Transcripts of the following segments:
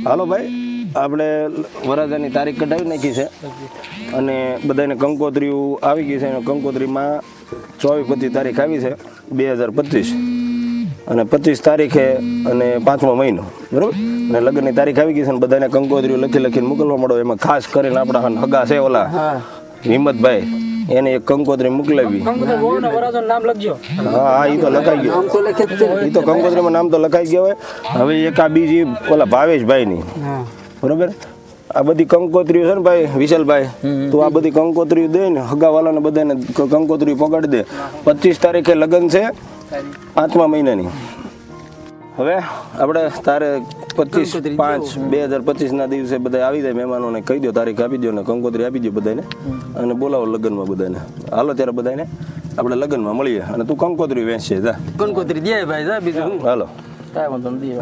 હાલો ભાઈ, આપણે વરરાજાની તારીખ કઢાવી નાખી છે અને બધાને કંકોત્રીઓ આવી ગઈ છે. અને કંકોત્રીમાં 24-25 તારીખ આવી છે 2025 અને 25 તારીખે અને 5મો મહિનો બરાબર. અને લગ્નની તારીખ આવી ગઈ છે અને બધાને કંકોત્રીઓ લખીને મોકલવા માંડો. એમાં ખાસ કરીને આપણા હગા છે ઓલા હિંમતભાઈ, એને એક કંકોત્રી મોકલાવી. હા, એ તો લખાઈ ગયો, એ તો કંકોત્રીમાં નામ તો લખાઈ ગયો હોય. હવે એક આ બીજી ઓલા ભાવેશભાઈની બરોબર. આ બધી કંકોત્રીઓ છે ને ભાઈ વિશાલભાઈ, તો આ બધી કંકોત્રીઓ દે ને હગાવાલાને બધાને કંકોત્રીઓ પકડી દે. 25 તારીખે લગ્ન છે 5મા મહિનાની. હવે આપણે તારે 25/5/2025 ના દિવસે બધા આવી જાય. મહેમાનોને કહી દો, તારીખ આપી દો ને કંકોત્રી આપી દો બધાને અને બોલાવો લગ્નમાં બધાને. હાલો ત્યારે બધાને આપણે લગ્નમાં મળીએ અને તું કંકોત્રી વેચશે. જા કંકોત્રી દે ભાઈ, જા બીજું હાલો. કાંઈ વાંધો નથી.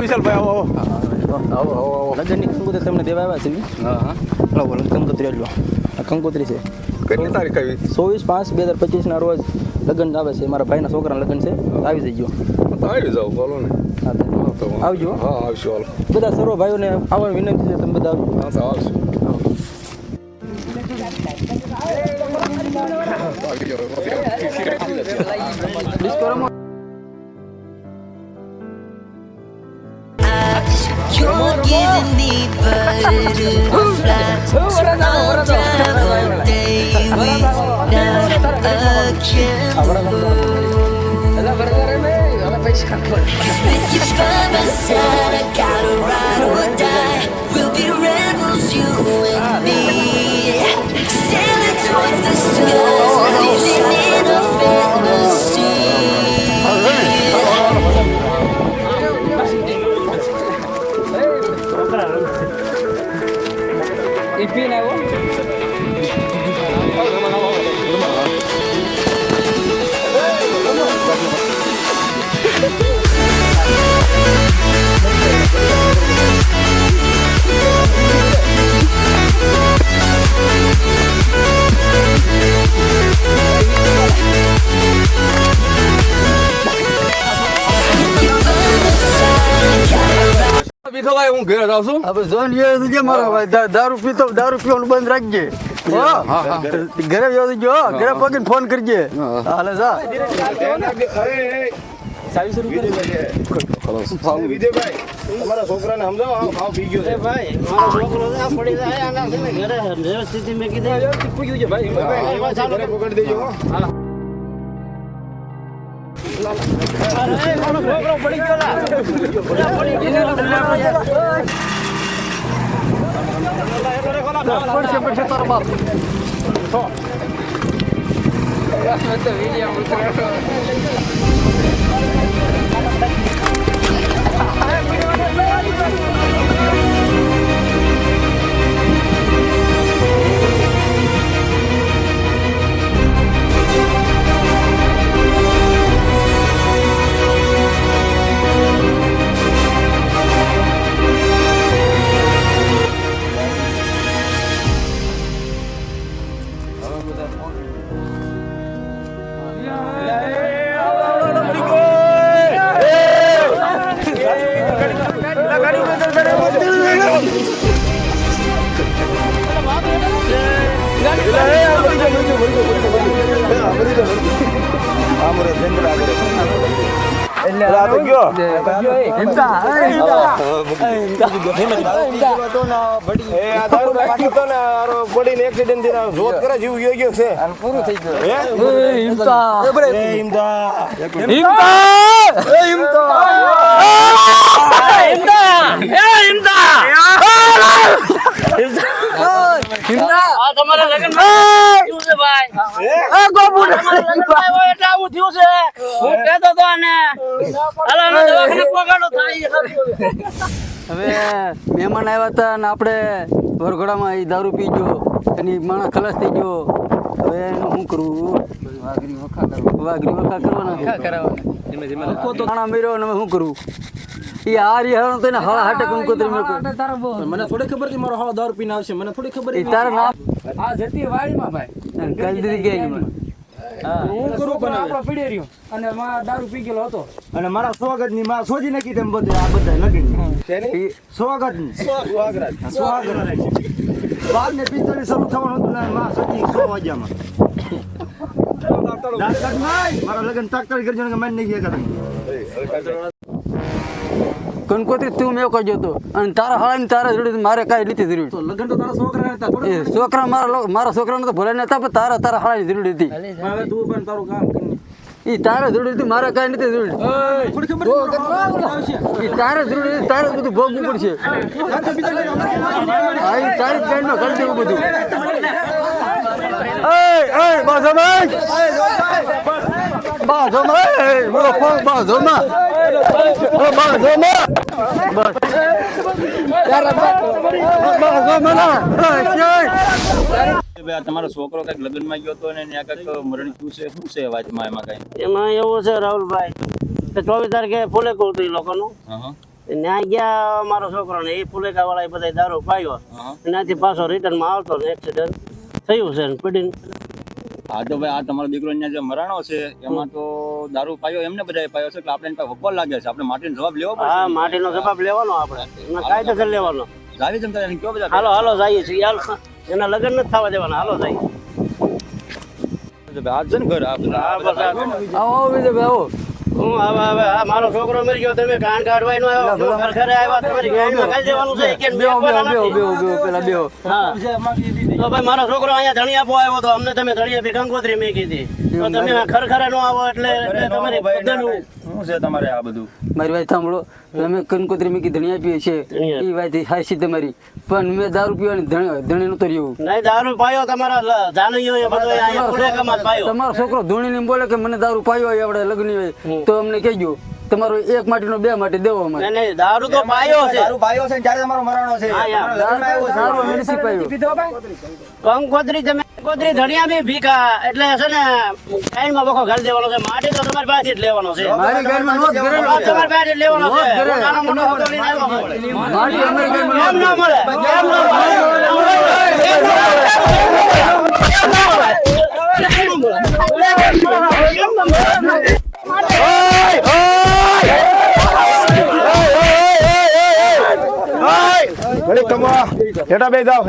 વિશાલભાઈ આવો. લગ્નની કંકોત્રી તમને દેવા આવ્યા છે. હા, કંકોત્રી આટલો આ કંકોત્રી છે. કેટલી તારીખ આવી? 24/5/2025 ના રોજ લગ્ન આવે છે. મારા ભાઈના છોકરાના લગ્ન છે. આવી જજો. આવી જાવ, બોલો ને. આવજો. હા, આવશું. હાલો બધા સર્વ ભાઈઓને આવવાની વિનંતી છે, તમે બધા આવજો. હા, આવશું. You're giving me butterflies all down all day without a care. Cause with you by my side, I gotta ride or die. We'll be rebels, you and me. Sailing towards the stars, living in a fantasy. હું ઘરે જાઉં છું. હવે John યો છે મારો ભાઈ, દારૂ પીવાનું બંધ રાખજે. ઘરે વ્યવસ્થિત જો, ઘરે પગીને ફોન કરજે. હાલે જા. વિજયભાઈ, તમારા છોકરાને સમજાવો, ખાવ પી ગયો છે ભાઈ. મારો છોકરો પડી જાય આના ઘરે વ્યવસ્થિત મેં કીધું પૂછ્યું છે ભાઈ. ઘરે પકડી દેજો. છોકરો પડી ગયો પડીને એક્સિડન્ટ જોત કરે જીવ ગયો છે. પૂરું થઈ હવે મહેમાન આવ્યા હતા ને આપણે વરઘોડામાં એ દારૂ પી ગયો, એની માણસ ખલાસ થઈ ગયો. હવે એનું શું કરવું? વાઘરી વખા કરવાના. ખાણા મેર્યો ને શું કરવું? એ હારી હારો તો એને હળા હાટે કંકોત્રી મેકો મને થોડી ખબર હતી મારો હાળો દારૂ પીને આવશે મને થોડી ખબર એ તારા નામ આ જતી વાડીમાં ભાઈ કરી દીધી કે નહીં હું કરું પણ આપણો પીડે રહ્યો અને માં દારૂ પી ગયેલો હતો અને મારા સ્વાગત ની માં સોજી નાખી તેમ બધે આ બધા લગીન સ્વાગત ની સ્વાગત બાદ ને 45 શરૂ થવાનું હતું ને માં સજી 100 વાગ્યામાં મારા લગન તાકતાળી કરજો ને મારી નહીં ગયા કંકોત્રી તું મેં કરજો તો અને તારા હાળાની તારા જોડે મારે કાંઈ નથી જરૂર લગન તો તારા છોકરા હતા એ છોકરા મારા છોકરાને તો ભલે નતા પણ તારા હાળાની જરૂર હતી હવે તું પણ તારું કામ કરી એ તારા જરૂર હતી મારે કાંઈ નથી જરૂર થોડી ખબર એ તારે જરૂર હતી તારે બધું ભોગવું પડશે હા એ તારી કાંઈમાં કરી દેવું બધું તમારો છોકરો કઈક લગ્ન માં ગયો હતો ને ત્યાં કઈક મરણ થયું છે શું છે વાતમાં એમાં કઈ એમાં એવું છે રાહુલભાઈ કે 24 તારીખે ફુલેકું હતું એ લોકોનું ત્યાં ગયા મારો છોકરો ને એ ફુલેકા વાળા એ બધા દારૂ પાયો એનાથી પાછો રિટર્ન માં આવતો ને એક્સિડન્ટ થયું છે ને પીડીને હા તો ભાઈ આ તમારો દીકરો અહીંયા જે મરાણો છે એમાં તો દારૂ પાયો એમને બધા પાયો છે એટલે આપણે એની પાસે વકવાલ લાગે છે આપણે માટીનો જવાબ લેવો પડશે હા માટીનો જવાબ લેવાનો આપણે એમાં કાયદેસર લેવાનો જાવી જેમ તારે કયો બધા હાલો હાલો જઈએ છીએ હાલો એના લગ્ન નથી થવા દેવાના હાલો જઈએ આજ છે ને ઘર આ બધા હા બસ આવો વિજયભાઈ આવો હું હવે આ મારો છોકરો મરી ગયો તમે કાન કાઢવાય નો આવ્યો ઘર ઘરે આવ્યા તમારી ગાડીમાં કાઢી દેવાનું છે કે બે પેલા બેહો હા તો ભાઈ મારો છોકરો અહીંયા ધણી આપવા આવ્યો તો અમને તમે ધણી આપી કંકોત્રી મેં કીધી તો તમે ખરખરે નો આવો એટલે તમારી બધાનું શું છે તમારે આ બધું મારી વાત સાંભળો અમે કંકોત્રી મેં ધણી આપીએ છીએ એ વાત હાસી તમારી પણ મેં દારૂ પીવાની ધણી નતો રહ્યું નહીં દારૂ પાયો તમારા જાનીઓ એ બધો અહીંયા ફુલેકામાં જ પાયો તમારો છોકરો ધોણીને બોલે કે મને દારૂ પાયો હોય આપણે લગ્ન હોય તો અમને કહેજો તમારો એક માટીનો બે માટી દેવો અમારે નહીં દારૂ તો પાયો છે તારું ભાઈઓ છે ને ત્યારે તમારો મરાણો છે હા યાર દારૂ અમે નથી પાયો કંકોત્રી તમે કંકોત્રી ધણિયા બી ભીખા એટલે છે ને કાઈમાં બખો ઘર દેવાનો છે માટી તો તમારી પાસે જ લેવાનો છે મારી ગાડીમાં નોંધ કરેલો છે. તમારી પાસે જ લેવાનો છે નોંધ કરે. નાનો મોટો હોતો લઈને આવ્યો હોય. માટી અમારી ગાડીમાં કેમ ના મળે કેમ ના ઘડીક કમવા હેઠા બે જાઓ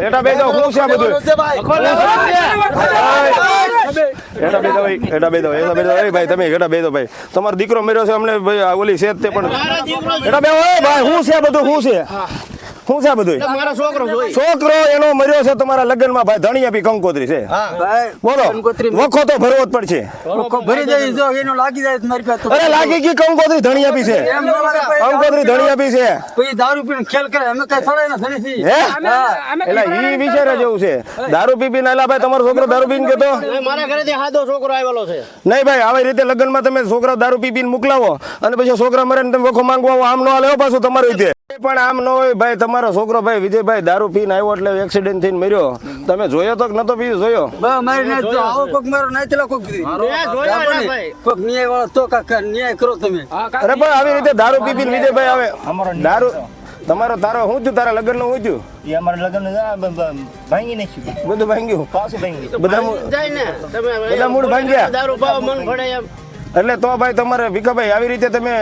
શું છે આ બધું હેઠા બે જાઓ ભાઈ તમે હેઠા બે જાઓ ભાઈ તમારો દીકરો મર્યો છે અમને ભાઈ આ ઓલી છે તે પણ હેઠા બે ભાઈ શું છે આ બધું શું છે આ બધું મારો છોકરો જોઈ છોકરો એનો મર્યો છે તમારા લગ્નમાં ભાઈ ધણી આપી કંકોત્રી છે બોલો વખો તો ભરવો જ પડશે ભરી જાય જો એનો લાગી જાય તો મારી પાસે તો. અરે લાગી ગઈ કંકોત્રી ધણી આપી છે એમ ન લાગે ભાઈ. કંકોત્રી ધણી આપી છે પછી દારૂ પીને ખેલ કરે અમે કઈ થોડા એના ધણી છીએ. હે એટલે ઈ વિચારે જેવું છે દારૂ પી પીને એલા ભાઈ તમારો છોકરો દારૂ પીને કેતો મારા ઘરેથી હાદો છોકરો આવેલો છે નહીં ભાઈ આવી રીતે લગ્નમાં તમે છોકરા દારૂ પી પીને મોકલાવો અને પછી છોકરા મરે ને તમે વખો માંગવા આવો, આમ ન હાલે હો પાછું તમારું રીતે પણ આમ ન હોય ભાઈ તમારો છોકરો ભાઈ વિજયભાઈ દારૂ પીને આવ્યો એટલે એક્સિડન્ટ થઈને મર્યો તમે જોયો તો કે નતો પી જોયો બા મારી ના જો આવો કોક મારો ના ચલા કોક દી કોક ન્યાય વાળો તો કાકા ન્યાય કરો તમે અરે પણ આવી રીતે દારૂ પી પીને વિજયભાઈ આવે દારૂ તમારો તારો શું થયું તારા લગ્ન નું શું થયું એ અમારા લગ્ન ભાંગી નાખ્યું બધું ભાંગ્યું પાછું ભાંગી બધા જાય ને તમે બધા મૂળ ભાંગ્યા દારૂ પાવ મન ફળે એમ એટલે તો ભાઈ તમારે ભીખાભાઈ આવી રીતે તમે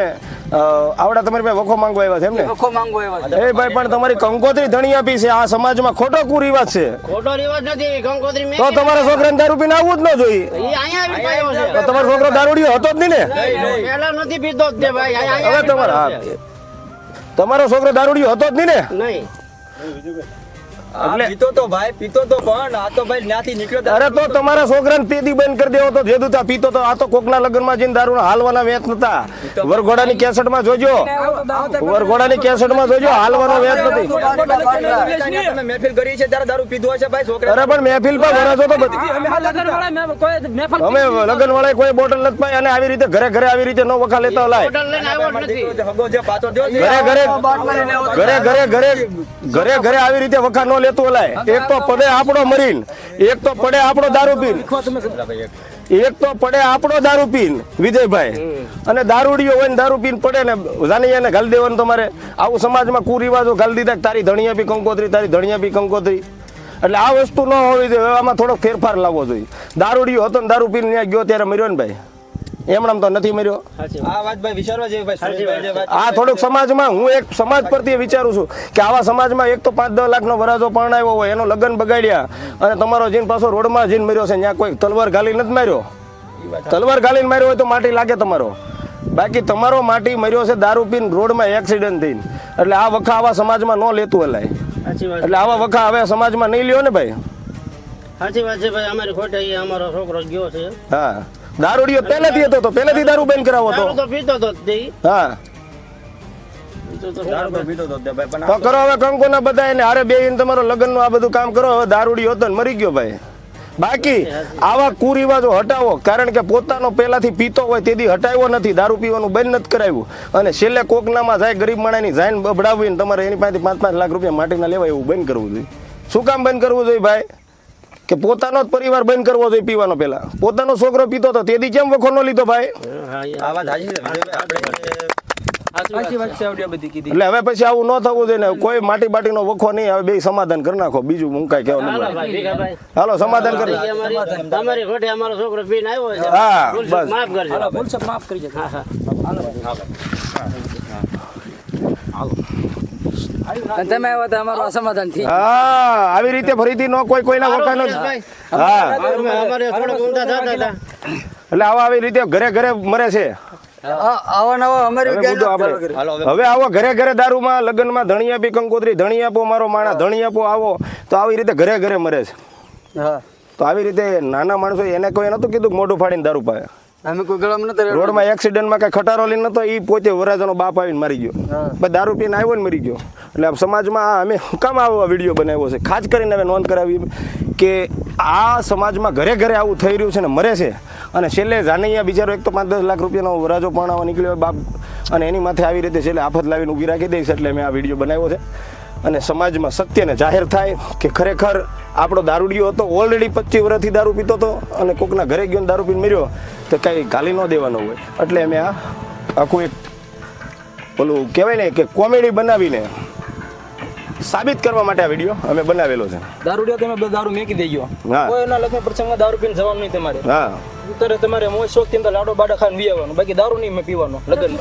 આવડા તમારી પાસે વખો માંગવા આવ્યા છે એમ ને વખો માંગવો એવા છે. એ ભાઈ પણ તમારી કંકોત્રી ધણી આપી છે આ સમાજમાં ખોટો કુરિવાજ છે ખોટો રિવાજ નથી કંકોત્રી મેં તો તમારા છોકરાને દારૂ પીને આવવું જ ન જોઈએ ઈ અહીંયા આવી પાયો છે તો તમારો છોકરો દારૂડિયો હતો જ નહીં ને પેલા નથી પીતો જ તે ભાઈ અહીંયા હવે તમારા તમારો છોકરો દારૂડિયો હતો જ નહીં ને નહીં પીતો તો ભાઈ પીતો તો પણ આ તો ભાઈ ત્યાંથી નીકળ્યો અરે તો તમારા છોકરાને તેદી બંધ કરી દેવો તો જેદુતા પીતો તો આ તો કોકના લગ્નમાં જઈને દારૂના હાલવાના વેચ નતા વરઘોડાની કેસેટમાં જોજો વરઘોડાની કેસેટમાં જોજો હાલવાનો વેચ નથી તમે મહેફિલ કરી છે ત્યારે દારૂ પીધો હશે ભાઈ છોકરા અરે પણ મહેફિલ પર વરાજો તો બધી અમે લગ્ન વાળા કોઈ બોટલ નથી પાઈ અને આવી રીતે ઘરે ઘરે આવી રીતે નો વખા લેતા લાય હોટલ લઈને આવ્યો જ નથી હગો જે પાછો દ્યો છે ઘરે ઘરે ઘરે ઘરે ઘરે ઘરે ઘરે આવી રીતે વખા નો લેતું હલાય. એક તો પડે આપણો મરીન, એક તો પડે આપણો દારૂ પીન, એક તો પડે આપણો દારૂ પીન વિજયભાઈ, અને દારૂડીઓ હોય ને દારૂ પીન પડે ને જાનૈયાને ઘાલી દેવાનું. તમારે આવું સમાજમાં કુરિવાજો ઘાલી દીધા કે તારી ધણિયા બી કંકોત્રી, તારી ધણિયા બી કંકોત્રી. એટલે આ વસ્તુ ન હોવી જોઈએ, આમાં થોડોક ફેરફાર લાવવો જોઈએ. દારૂડીઓ હતો ને દારૂ પીને ત્યાં ગયો ત્યારે મર્યો ને ભાઈ, એમણામ તો નથી મર્યો. આ થોડુંક સમાજમાં, હું એક સમાજ પરથી વિચારું છું કે આવા સમાજમાં એક તો 5-10 લાખનો વરાજો પરણાવ્યો હોય, એનો લગ્ન બગાડ્યા, અને તમારો જીન પાછો રોડમાં જીન મર્યો છે, ત્યાં કોઈ તલવાર ગાલી નથી માર્યો. તલવાર ગાલીને માર્યો હોય તો માટી લાગે તમારો, બાકી તમારો માટી મર્યો છે દારૂ પીને રોડમાં એક્સિડન્ટ થઈને. એટલે આ વખા આવા સમાજમાં ન લેતું હલાય. એટલે આવા વખા હવે સમાજમાં નહીં લ્યો ને ભાઈ. સાચી વાત છે ભાઈ, અમારી ખોટે અમારો છોકરો ગયો છે. હા, દારૂડીઓ પહેલેથી હતો, તો પહેલેથી દારૂ બંધ કરાવો તો. દારૂ તો પીતો તો જ તે. હા, તો કરો હવે કંકોના બધા એને હારે બેહીને તમારો લગ્નનું આ બધું કામ કરો. હવે દારૂડીઓ હતો ને મરી ગયો ભાઈ. બાકી આવા કુરિવાજો હટાવો, કારણ કે પોતાનો પહેલાથી પીતો હોય તેથી હટાવ્યો નથી, દારૂ પીવાનું બંધ નથી કરાવ્યું, અને છેલ્લે કોકનામાં જાય ગરીબ માણસની જાન બબડાવીને તમારે એની પાસેથી 5-5 લાખ રૂપિયા માટીના લેવાય એવું બંધ કરવું જોઈએ. શું કામ બંધ કરવું જોઈએ ભાઈ? કે પોતાનો જ પરિવાર બંધ કરવો જોઈએ પીવાનો. પહેલા પોતાનો છોકરો પીતો હતો તેથી કેમ વખો ન લીધો ભાઈ? એટલે હવે પછી આવું ન થવું જોઈએ ને, કોઈ માટી બાટીનો વખો નહીં. હવે બે સમાધાન કરી નાખો, બીજું હું કાંઈ કહેવા નથી. હાલો સમાધાન કરી. તમારી ખોટે અમારો છોકરો પીને આવ્યો છે. હા, ભૂલ બસ. માફ કરજો. ભૂલ છે, માફ કરી દેજો. અને તમે આવ્યા તો અમારું આ સમાધાન થઈ. હા, આવી રીતે ફરીથી ન કોઈના વખા ન. હા, અમારે થોડોક ઊંધા થતા હતા. એટલે આવા આવી રીતે ઘરે ઘરે મરે છે. આવા નવા અમારી હવે બધું આપણે હવે આવો ઘરે ઘરે દારૂમાં, લગ્નમાં ધણી આપી કંકોત્રી, ધણી આપો મારો માણા, ધણી આપો આવો, તો આવી રીતે ઘરે ઘરે મરે છે. હા, તો આવી રીતે નાના માણસો, એને કોઈ નતું કીધું કે મોઢું ફાડીને દારૂ પાવે. અમે કોઈ ગળામાં નતા રોડમાં એક્સિડન્ટમાં કઈ ખટારો લઈને નતો, એ પોતે વરાજાનો બાપ આવીને મારી ગયો. પછી દારૂ પીને આવ્યો ને મરી ગયો. એટલે આમ સમાજમાં અમે શું કામ આવો વિડીયો બનાવ્યો છે, ખાસ કરીને હવે નોંધ કરાવી કે આ સમાજમાં ઘરે ઘરે આવું થઈ રહ્યું છે ને મરે છે. અને છેલ્લે જાનૈયા બિચારો એક તો 5-10 લાખ રૂપિયાનો વરાજો પરણાવવા નીકળ્યો બાપ, અને એની માથે આવી રીતે છેલ્લે આફત લાવીને ઊભી રાખી દઈશ. એટલે મેં આ વિડીયો બનાવ્યો છે, અને સમાજમાં સત્યને જાહેર થાય કે ખરેખર આપણો દારૂડિયો હતો, ઓલરેડી 25 વર્ષથી દારૂ પીતો હતો, અને કોકના ઘરે ગયો દારૂ પીને મર્યો તો કાંઈ ગાલી ન દેવાનો હોય. એટલે અમે આ આખું એક પેલું કહેવાય ને કે કોમેડી બનાવીને સાબિત કરવા માટે આ વિડીયો અમે બનાવેલો છે. દારૂડિયા તમે બધા દારૂ મેકી દેજો. હા. કોઈના લગ્ન પ્રસંગમાં દારૂ પીને જવાનું નહીં તમારે. હા, ઉતરે તમારે મોજ શોખથી અંદર લાડો બાડા ખાઈને વી આવવાનું, બાકી દારૂ નહીં પીવાનો લગ્ન.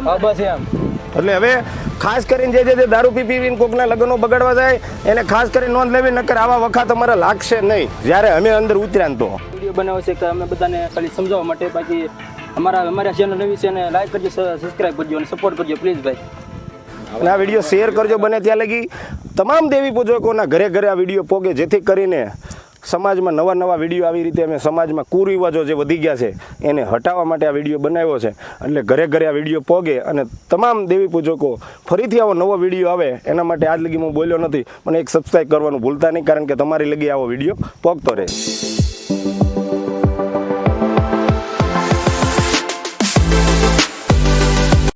હા, બસ એમ. એટલે હવે ખાસ કરીને જે દારૂ પીને કોકના લગ્નો બગાડવા જાય એને ખાસ કરીને નોંધ લેવી, નકર આવા વખત તમારે લાગશે નહીં જ્યારે અમે અંદર ઉતર્યા ને. તો વિડીયો બનાવ્યો છે કે અમે બધાને ખાલી સમજાવવા માટે, બાકી અમારા ચેનલ નવી છે અને લાઈક કરજો, સબસ્ક્રાઈબ કરજો અને સપોર્ટ કરજો પ્લીઝ ભાઈ. અને આ વિડીયો શેર કરજો બને ત્યાં લગી તમામ દેવી પૂજકોના ઘરે ઘરે આ વિડીયો પોગે, જેથી કરીને સમાજમાં નવા વિડીયો આવી રીતે અમે સમાજમાં કુરિવાજો જે વધી ગયા છે એને હટાવવા માટે આ વિડીયો બનાવ્યો છે. એટલે ઘરે ઘરે આ વિડીયો પોગે અને તમામ દેવી પૂજકો ફરીથી આવો નવો વિડીયો આવે એના માટે આજ લગી હું બોલ્યો નથી, પણ એક સબસ્ક્રાઈબ કરવાનું ભૂલતા નહીં, કારણ કે તમારી લગી આવો વિડીયો પોગતો રહે.